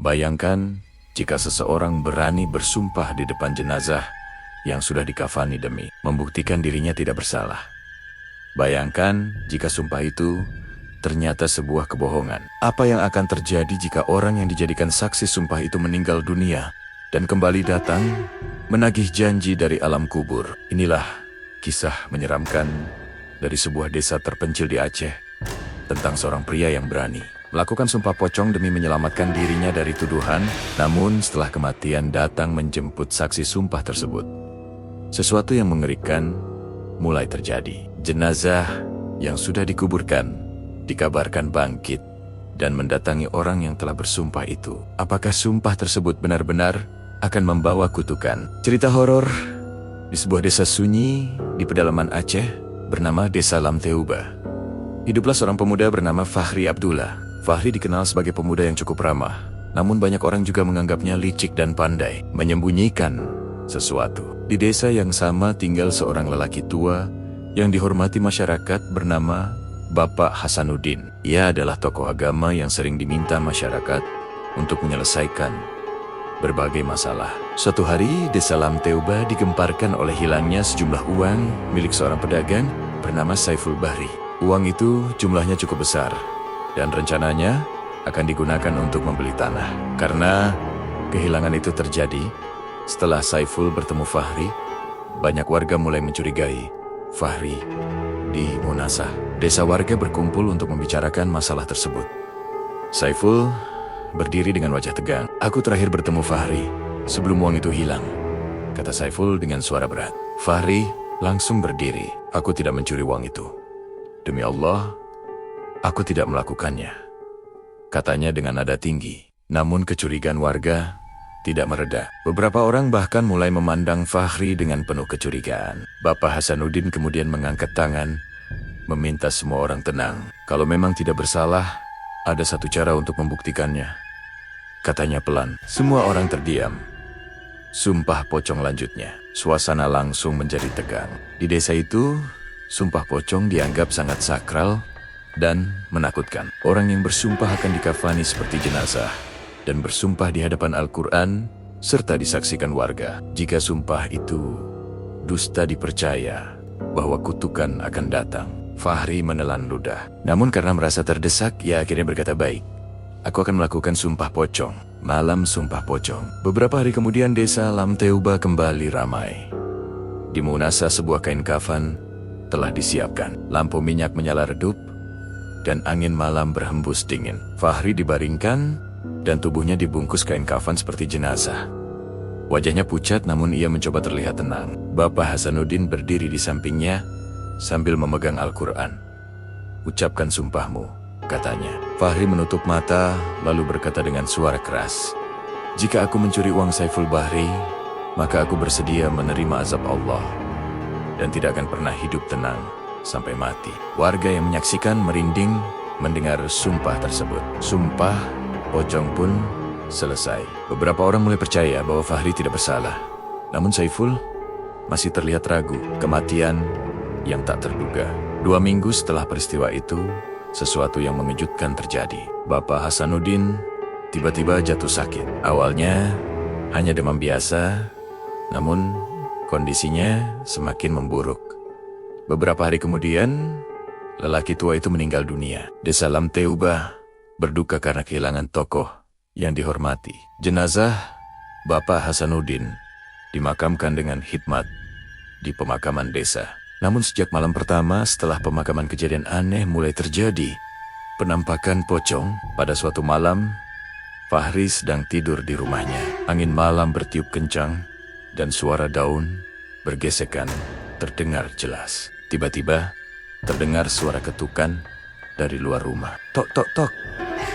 Bayangkan jika seseorang berani bersumpah di depan jenazah yang sudah dikafani demi membuktikan dirinya tidak bersalah. Bayangkan jika sumpah itu ternyata sebuah kebohongan. Apa yang akan terjadi jika orang yang dijadikan saksi sumpah itu meninggal dunia dan kembali datang menagih janji dari alam kubur? Inilah kisah menyeramkan dari sebuah desa terpencil di Aceh tentang seorang pria yang berani melakukan sumpah pocong demi menyelamatkan dirinya dari tuduhan, namun setelah kematian datang menjemput saksi sumpah tersebut. Sesuatu yang mengerikan mulai terjadi. Jenazah yang sudah dikuburkan dikabarkan bangkit dan mendatangi orang yang telah bersumpah itu. Apakah sumpah tersebut benar-benar akan membawa kutukan? Cerita horor di sebuah desa sunyi di pedalaman Aceh bernama Desa Lam Teuba. Hiduplah seorang pemuda bernama Fahri Abdullah. Fahri dikenal sebagai pemuda yang cukup ramah, namun banyak orang juga menganggapnya licik dan pandai menyembunyikan sesuatu. Di desa yang sama tinggal seorang lelaki tua yang dihormati masyarakat bernama Bapak Hasanuddin. Ia adalah tokoh agama yang sering diminta masyarakat untuk menyelesaikan berbagai masalah. Suatu hari, Desa Lam Teuba digemparkan oleh hilangnya sejumlah uang milik seorang pedagang bernama Saiful Bahri. Uang itu jumlahnya cukup besar dan rencananya akan digunakan untuk membeli tanah. Karena kehilangan itu terjadi setelah Saiful bertemu Fahri, banyak warga mulai mencurigai Fahri di Munasah. Desa warga berkumpul untuk membicarakan masalah tersebut. Saiful berdiri dengan wajah tegang. "Aku terakhir bertemu Fahri sebelum uang itu hilang," kata Saiful dengan suara berat. Fahri langsung berdiri. "Aku tidak mencuri uang itu. Demi Allah, aku tidak melakukannya," katanya dengan nada tinggi. Namun kecurigaan warga tidak mereda. Beberapa orang bahkan mulai memandang Fahri dengan penuh kecurigaan. Bapak Hasanuddin kemudian mengangkat tangan, meminta semua orang tenang. "Kalau memang tidak bersalah, ada satu cara untuk membuktikannya," katanya pelan. Semua orang terdiam. Sumpah pocong lanjutnya. Suasana langsung menjadi tegang. Di desa itu, sumpah pocong dianggap sangat sakral dan menakutkan. Orang yang bersumpah akan dikafani seperti jenazah dan bersumpah di hadapan Al-Quran serta disaksikan warga. Jika sumpah itu dusta, dipercaya bahwa kutukan akan datang. Fahri menelan ludah. Namun karena merasa terdesak, ia akhirnya berkata, "Baik, aku akan melakukan sumpah pocong." Malam sumpah pocong. Beberapa hari kemudian Desa Lam Teuba kembali ramai. Di Munasah sebuah kain kafan telah disiapkan. Lampu minyak menyala redup dan angin malam berhembus dingin. Fahri dibaringkan dan tubuhnya dibungkus kain kafan seperti jenazah. Wajahnya pucat namun ia mencoba terlihat tenang. Bapak Hasanuddin berdiri di sampingnya sambil memegang Al-Quran. "Ucapkan sumpahmu," katanya. Fahri menutup mata lalu berkata dengan suara keras, "Jika aku mencuri uang Saiful Bahri, maka aku bersedia menerima azab Allah dan tidak akan pernah hidup tenang sampai mati." Warga yang menyaksikan merinding mendengar sumpah tersebut. Sumpah pocong pun selesai. Beberapa orang mulai percaya bahwa Fahri tidak bersalah. Namun Saiful masih terlihat ragu. Kematian yang tak terduga. 2 minggu setelah peristiwa itu, sesuatu yang mengejutkan terjadi. Bapak Hasanuddin tiba-tiba jatuh sakit. Awalnya hanya demam biasa, namun kondisinya semakin memburuk. Beberapa hari kemudian, lelaki tua itu meninggal dunia. Desa Lam Teuba berduka karena kehilangan tokoh yang dihormati. Jenazah Bapak Hasanuddin dimakamkan dengan hikmat di pemakaman desa. Namun sejak malam pertama setelah pemakaman, kejadian aneh mulai terjadi. Penampakan pocong. Pada suatu malam, Fahri sedang tidur di rumahnya. Angin malam bertiup kencang dan suara daun bergesekan terdengar jelas. Tiba-tiba terdengar suara ketukan dari luar rumah. "Tok, tok, tok."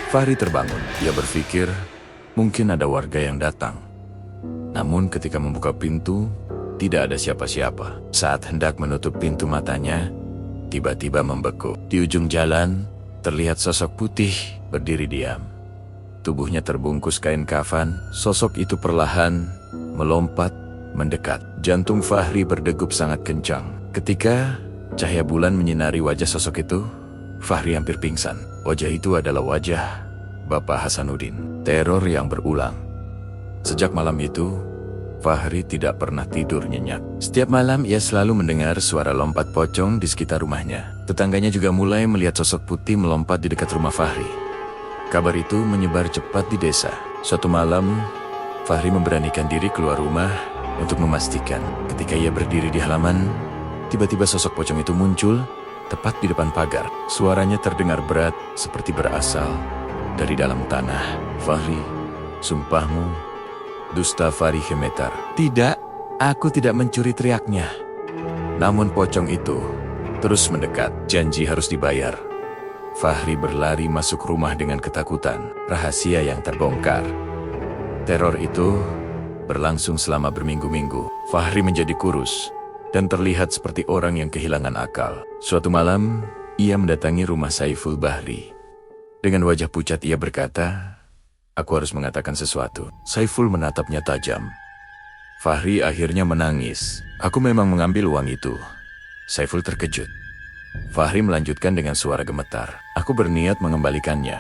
Fahri terbangun. Ia berpikir mungkin ada warga yang datang. Namun ketika membuka pintu, tidak ada siapa-siapa. Saat hendak menutup pintu, matanya tiba-tiba membeku. Di ujung jalan terlihat sosok putih berdiri diam. Tubuhnya terbungkus kain kafan. Sosok itu perlahan melompat mendekat. Jantung Fahri berdegup sangat kencang. Ketika cahaya bulan menyinari wajah sosok itu, Fahri hampir pingsan. Wajah itu adalah wajah Bapak Hasanuddin. Teror yang berulang. Sejak malam itu, Fahri tidak pernah tidur nyenyak. Setiap malam ia selalu mendengar suara lompat pocong di sekitar rumahnya. Tetangganya juga mulai melihat sosok putih melompat di dekat rumah Fahri. Kabar itu menyebar cepat di desa. Suatu malam, Fahri memberanikan diri keluar rumah untuk memastikan. Ketika ia berdiri di halaman, tiba-tiba sosok pocong itu muncul tepat di depan pagar. Suaranya terdengar berat seperti berasal dari dalam tanah. "Fahri, sumpahmu." Dusta, Fahri gemetar. "Tidak, aku tidak mencuri," teriaknya. Namun pocong itu terus mendekat. "Janji harus dibayar." Fahri berlari masuk rumah dengan ketakutan. Rahasia yang terbongkar. Teror itu berlangsung selama berminggu-minggu. Fahri menjadi kurus dan terlihat seperti orang yang kehilangan akal. Suatu malam, ia mendatangi rumah Saiful Bahri. Dengan wajah pucat ia berkata, "Aku harus mengatakan sesuatu." Saiful menatapnya tajam. Fahri akhirnya menangis. "Aku memang mengambil uang itu." Saiful terkejut. Fahri melanjutkan dengan suara gemetar, "Aku berniat mengembalikannya.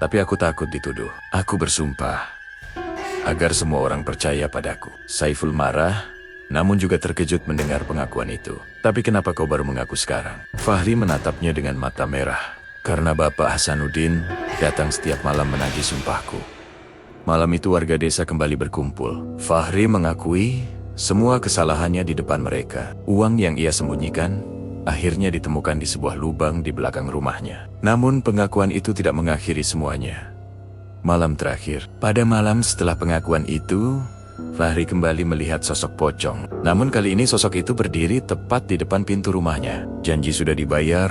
Tapi aku takut dituduh. Aku bersumpah agar semua orang percaya padaku." Saiful marah, namun juga terkejut mendengar pengakuan itu. "Tapi kenapa kau baru mengaku sekarang?" Fahri menatapnya dengan mata merah. "Karena Bapak Hasanuddin datang setiap malam menagih sumpahku." Malam itu warga desa kembali berkumpul. Fahri mengakui semua kesalahannya di depan mereka. Uang yang ia sembunyikan akhirnya ditemukan di sebuah lubang di belakang rumahnya. Namun pengakuan itu tidak mengakhiri semuanya. Malam terakhir. Pada malam setelah pengakuan itu, Fahri kembali melihat sosok pocong. Namun kali ini sosok itu berdiri tepat di depan pintu rumahnya. Janji sudah dibayar,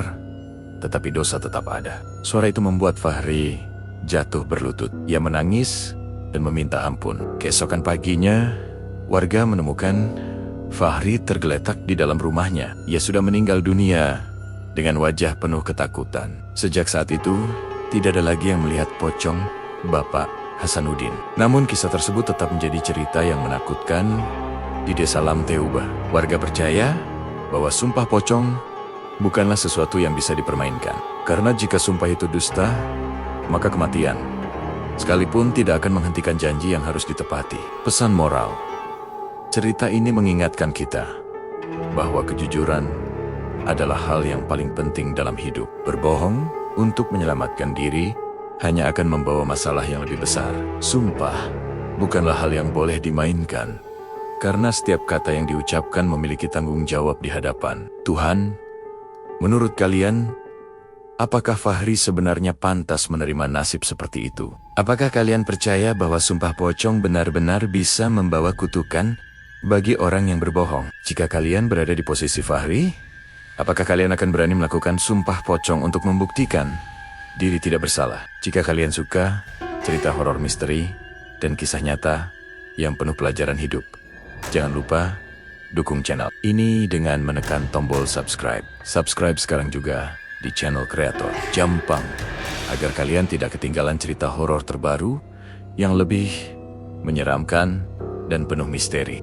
tetapi dosa tetap ada. Suara itu membuat Fahri jatuh berlutut. Ia menangis dan meminta ampun. Keesokan paginya, warga menemukan Fahri tergeletak di dalam rumahnya. Ia sudah meninggal dunia dengan wajah penuh ketakutan. Sejak saat itu, tidak ada lagi yang melihat pocong Bapak Hasanuddin. Namun kisah tersebut tetap menjadi cerita yang menakutkan di desa Lamteubah. Warga percaya bahwa sumpah pocong bukanlah sesuatu yang bisa dipermainkan. Karena jika sumpah itu dusta, maka kematian sekalipun tidak akan menghentikan janji yang harus ditepati. Pesan moral. Cerita ini mengingatkan kita bahwa kejujuran adalah hal yang paling penting dalam hidup. Berbohong untuk menyelamatkan diri hanya akan membawa masalah yang lebih besar. Sumpah bukanlah hal yang boleh dimainkan, karena setiap kata yang diucapkan memiliki tanggung jawab di hadapan Tuhan. Menurut kalian, apakah Fahri sebenarnya pantas menerima nasib seperti itu? Apakah kalian percaya bahwa sumpah pocong benar-benar bisa membawa kutukan bagi orang yang berbohong? Jika kalian berada di posisi Fahri, apakah kalian akan berani melakukan sumpah pocong untuk membuktikan diri tidak bersalah? Jika kalian suka cerita horor misteri dan kisah nyata yang penuh pelajaran hidup, jangan lupa dukung channel ini dengan menekan tombol subscribe. Subscribe sekarang juga di channel kreator Jampang, agar kalian tidak ketinggalan cerita horor terbaru yang lebih menyeramkan dan penuh misteri.